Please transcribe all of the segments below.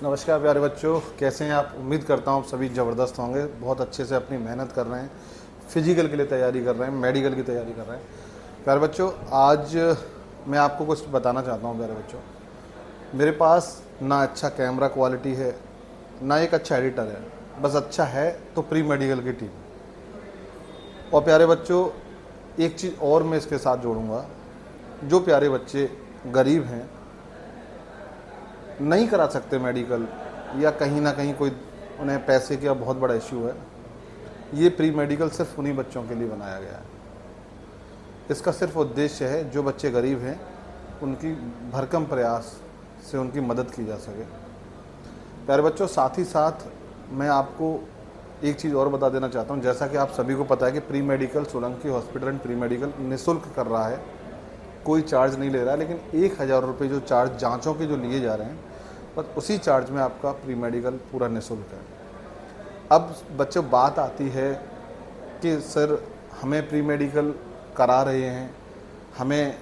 नमस्कार प्यारे बच्चों, कैसे हैं आप। उम्मीद करता हूँ आप सभी ज़बरदस्त होंगे, बहुत अच्छे से अपनी मेहनत कर रहे हैं, फिजिकल के लिए तैयारी कर रहे हैं, मेडिकल की तैयारी कर रहे हैं। प्यारे बच्चों, आज मैं आपको कुछ बताना चाहता हूँ। प्यारे बच्चों, मेरे पास ना अच्छा कैमरा क्वालिटी है, ना एक अच्छा एडिटर है, बस अच्छा है तो प्री मेडिकल की टीम। और प्यारे बच्चों, एक चीज़ और मैं इसके साथ जोड़ूंगा, जो प्यारे बच्चे गरीब हैं, नहीं करा सकते मेडिकल, या कहीं ना कहीं कोई उन्हें पैसे का बहुत बड़ा इश्यू है, ये प्री मेडिकल सिर्फ उन्हीं बच्चों के लिए बनाया गया है। इसका सिर्फ उद्देश्य है जो बच्चे गरीब हैं उनकी भरकम प्रयास से उनकी मदद की जा सके। प्यारे बच्चों, साथ ही साथ मैं आपको एक चीज़ और बता देना चाहता हूँ। जैसा कि आप सभी को पता है कि pre medical Solanki hospital and pre medical निःशुल्क कर रहा है, कोई चार्ज नहीं ले रहा है, लेकिन 1,000 रुपये जो चार्ज जांचों के जो लिए जा रहे हैं, बस उसी चार्ज में आपका प्री मेडिकल पूरा निःशुल्क है। अब बच्चों, बात आती है कि सर हमें प्री मेडिकल करा रहे हैं, हमें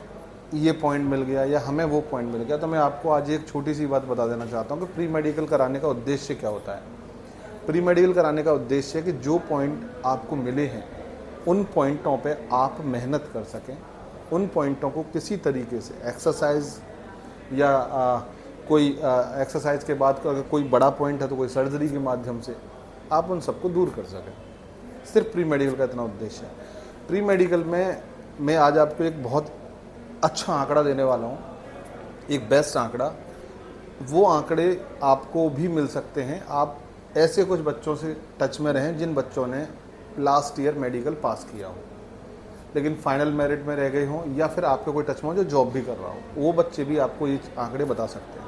ये पॉइंट मिल गया या हमें वो पॉइंट मिल गया। तो मैं आपको आज एक छोटी सी बात बता देना चाहता हूँ कि प्री मेडिकल कराने का उद्देश्य क्या होता है। प्री मेडिकल कराने का उद्देश्य है कि जो पॉइंट आपको मिले हैं उन पॉइंटों पे आप मेहनत कर सकें, उन पॉइंटों को किसी तरीके से एक्सरसाइज या कोई एक्सरसाइज के बाद अगर कोई बड़ा पॉइंट है तो कोई सर्जरी के माध्यम से आप उन सबको दूर कर सकें। सिर्फ प्री मेडिकल का इतना उद्देश्य है। प्री मेडिकल में मैं आज आपको एक बहुत अच्छा आंकड़ा देने वाला हूँ, एक बेस्ट आंकड़ा। वो आंकड़े आपको भी मिल सकते हैं, आप ऐसे कुछ बच्चों से टच में रहें जिन बच्चों ने लास्ट ईयर मेडिकल पास किया हो लेकिन फाइनल मेरिट में रह गए हों, या फिर आपके कोई टच में हो जो जॉब भी कर रहा हो, वो बच्चे भी आपको ये आंकड़े बता सकते हैं।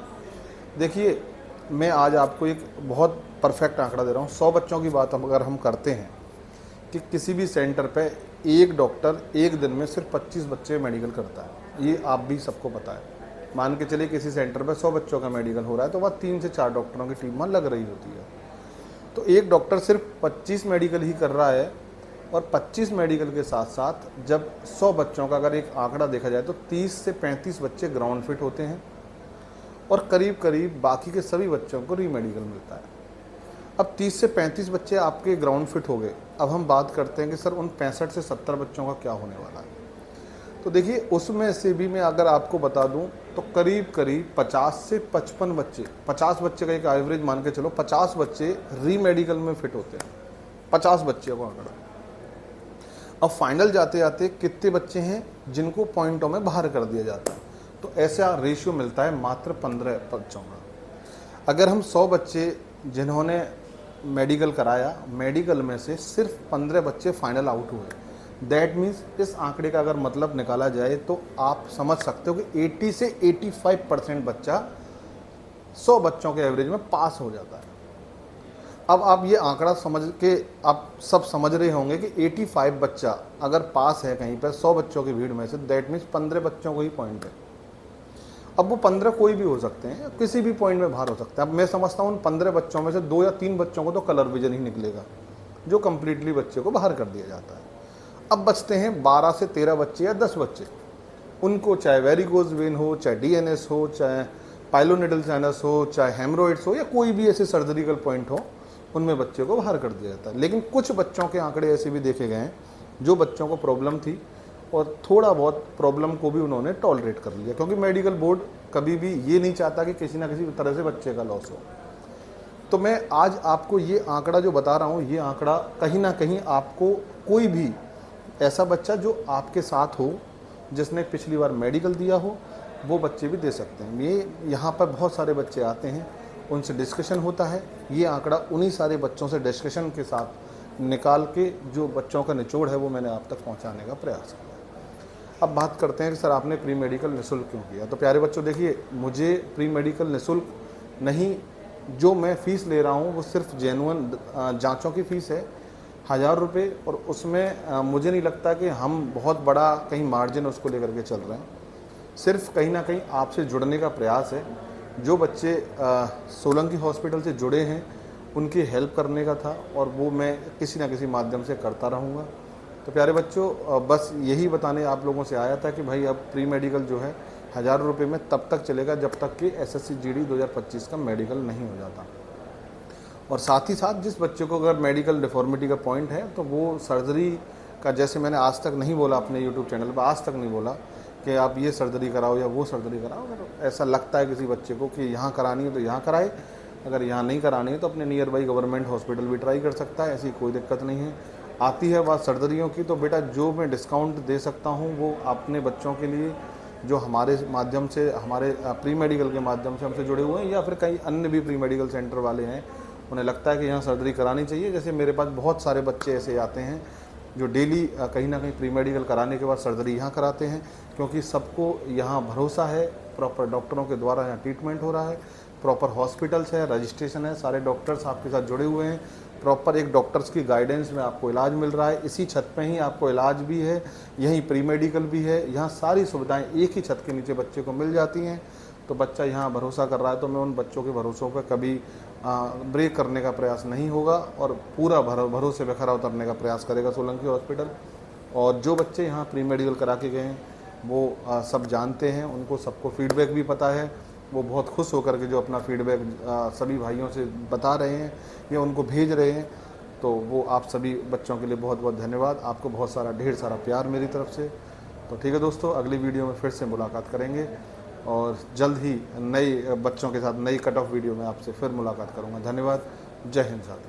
देखिए, मैं आज आपको एक बहुत परफेक्ट आंकड़ा दे रहा हूँ। 100 बच्चों की बात अगर हम करते हैं कि किसी भी सेंटर पे एक डॉक्टर एक दिन में सिर्फ 25 बच्चे मेडिकल करता है, ये आप भी सबको पता है। मान के चलिए किसी सेंटर पे 100 बच्चों का मेडिकल हो रहा है तो वह 3 से 4 डॉक्टरों की टीम वहाँ लग रही होती है। तो एक डॉक्टर सिर्फ 25 मेडिकल ही कर रहा है, और 25 मेडिकल के साथ साथ जब 100 बच्चों का अगर एक आंकड़ा देखा जाए तो 30 से 35 बच्चे ग्राउंड फिट होते हैं और करीब करीब बाकी के सभी बच्चों को री मेडिकल मिलता है। अब 30 से 35 बच्चे आपके ग्राउंड फिट हो गए। अब हम बात करते हैं कि सर उन 65 से 70 बच्चों का क्या होने वाला है। तो देखिए, उसमें से भी मैं अगर आपको बता दूं तो करीब करीब 50 से 55 बच्चे, 50 बच्चे का एक एवरेज मान के चलो, 50 बच्चे री मेडिकल में फिट होते हैं। 50 बच्चे को आंकड़ा। अब फाइनल जाते जाते कितने बच्चे हैं जिनको पॉइंटों में बाहर कर दिया जाता है, तो ऐसा रेशियो मिलता है मात्र 15 बच्चों का। अगर हम 100 बच्चे जिन्होंने मेडिकल कराया, मेडिकल में से सिर्फ 15 बच्चे फाइनल आउट हुए, दैट मीन्स इस आंकड़े का अगर मतलब निकाला जाए तो आप समझ सकते हो कि 80 से 85% बच्चा 100 बच्चों के एवरेज में पास हो जाता है। अब आप ये आंकड़ा समझ के आप सब समझ रहे होंगे कि 85 बच्चा अगर पास है कहीं पर 100 बच्चों की भीड़ में से, दैट मीन्स 15 बच्चों को ही पॉइंट है। अब वो 15 कोई भी हो सकते हैं, किसी भी पॉइंट में बाहर हो सकते हैं। अब मैं समझता हूँ उन 15 बच्चों में से 2 या 3 बच्चों को तो कलर विजन ही निकलेगा, जो कम्प्लीटली बच्चे को बाहर कर दिया जाता है। अब बचते हैं 12 से 13 बच्चे या 10 बच्चे, उनको चाहे वेरिकोज वेन हो, चाहे डीएनएस हो, चाहे पाइलोनेडल साइनस हो, चाहे हेमरोइड्स हो, या कोई भी ऐसे सर्जरिकल पॉइंट हो, उनमें बच्चे को बाहर कर दिया जाता है। लेकिन कुछ बच्चों के आंकड़े ऐसे भी देखे गए हैं जो बच्चों को प्रॉब्लम थी और थोड़ा बहुत प्रॉब्लम को भी उन्होंने टॉलरेट कर लिया, क्योंकि मेडिकल बोर्ड कभी भी ये नहीं चाहता कि किसी ना किसी तरह से बच्चे का लॉस हो। तो मैं आज आपको ये आंकड़ा जो बता रहा हूँ, ये आंकड़ा कहीं ना कहीं आपको कोई भी ऐसा बच्चा जो आपके साथ हो, जिसने पिछली बार मेडिकल दिया हो, वो बच्चे भी दे सकते हैं। ये यहाँ पर बहुत सारे बच्चे आते हैं, उनसे डिस्कशन होता है। ये आंकड़ा उन्हीं सारे बच्चों से डिस्कशन के साथ निकाल के जो बच्चों का निचोड़ है वो मैंने आप तक पहुँचाने का प्रयास किया। अब बात करते हैं कि सर आपने प्री मेडिकल निःशुल्क क्यों किया। तो प्यारे बच्चों, देखिए, मुझे प्री मेडिकल निःशुल्क नहीं, जो मैं फ़ीस ले रहा हूँ वो सिर्फ जेन्युइन जांचों की फ़ीस है, 1,000 रुपये, और उसमें मुझे नहीं लगता कि हम बहुत बड़ा कहीं मार्जिन उसको लेकर के चल रहे हैं। सिर्फ कहीं ना कहीं आपसे जुड़ने का प्रयास है। जो बच्चे सोलंकी हॉस्पिटल से जुड़े हैं उनकी हेल्प करने का था, और वो मैं किसी ना किसी माध्यम से करता रहूँगा। तो प्यारे बच्चों, बस यही बताने आप लोगों से आया था कि भाई अब प्री मेडिकल जो है 1000 रुपये में तब तक चलेगा जब तक कि SSC GD 2025 का मेडिकल नहीं हो जाता। और साथ ही साथ जिस बच्चे को अगर मेडिकल डिफॉर्मिटी का पॉइंट है तो वो सर्जरी का, जैसे मैंने आज तक नहीं बोला अपने यूट्यूब चैनल पर, आज तक नहीं बोला कि आप ये सर्जरी कराओ या वो सर्जरी कराओ। अगर ऐसा लगता है किसी बच्चे को कि यहाँ करानी है तो यहाँ कराए, अगर यहाँ नहीं करानी है तो अपने नियर बाई गवर्नमेंट हॉस्पिटल भी ट्राई कर सकता है, ऐसी कोई दिक्कत नहीं है। आती है बात सर्जरियों की, तो बेटा जो मैं डिस्काउंट दे सकता हूँ वो अपने बच्चों के लिए जो हमारे माध्यम से, हमारे प्री मेडिकल के माध्यम से हमसे जुड़े हुए हैं या फिर कई अन्य भी प्री मेडिकल सेंटर वाले हैं, उन्हें लगता है कि यहाँ सर्जरी करानी चाहिए। जैसे मेरे पास बहुत सारे बच्चे ऐसे आते हैं जो डेली कहीं ना कहीं प्री मेडिकल कराने के बाद सर्जरी यहाँ कराते हैं, क्योंकि सबको यहाँ भरोसा है, प्रॉपर डॉक्टरों के द्वारा यहाँ ट्रीटमेंट हो रहा है, प्रॉपर हॉस्पिटल्स है, रजिस्ट्रेशन है, सारे डॉक्टर्स आपके साथ जुड़े हुए हैं, प्रॉपर एक डॉक्टर्स की गाइडेंस में आपको इलाज मिल रहा है। इसी छत पे ही आपको इलाज भी है, यहीं प्री मेडिकल भी है, यहाँ सारी सुविधाएं एक ही छत के नीचे बच्चे को मिल जाती हैं। तो बच्चा यहाँ भरोसा कर रहा है तो मैं उन बच्चों के भरोसों पर कभी ब्रेक करने का प्रयास नहीं होगा और पूरा भरोसे पे खरा उतरने का प्रयास करेगा सोलंकी हॉस्पिटल। और जो बच्चे यहाँ प्री मेडिकल करा के गए हैं वो सब जानते हैं, उनको सबको फीडबैक भी पता है, वो बहुत खुश होकर के जो अपना फीडबैक सभी भाइयों से बता रहे हैं या उनको भेज रहे हैं। तो वो आप सभी बच्चों के लिए बहुत बहुत धन्यवाद, आपको बहुत सारा ढेर सारा प्यार मेरी तरफ से। तो ठीक है दोस्तों, अगली वीडियो में फिर से मुलाकात करेंगे और जल्द ही नई बच्चों के साथ नई कट ऑफ वीडियो में आपसे फिर मुलाकात करूंगा। धन्यवाद, जय हिंद साथी।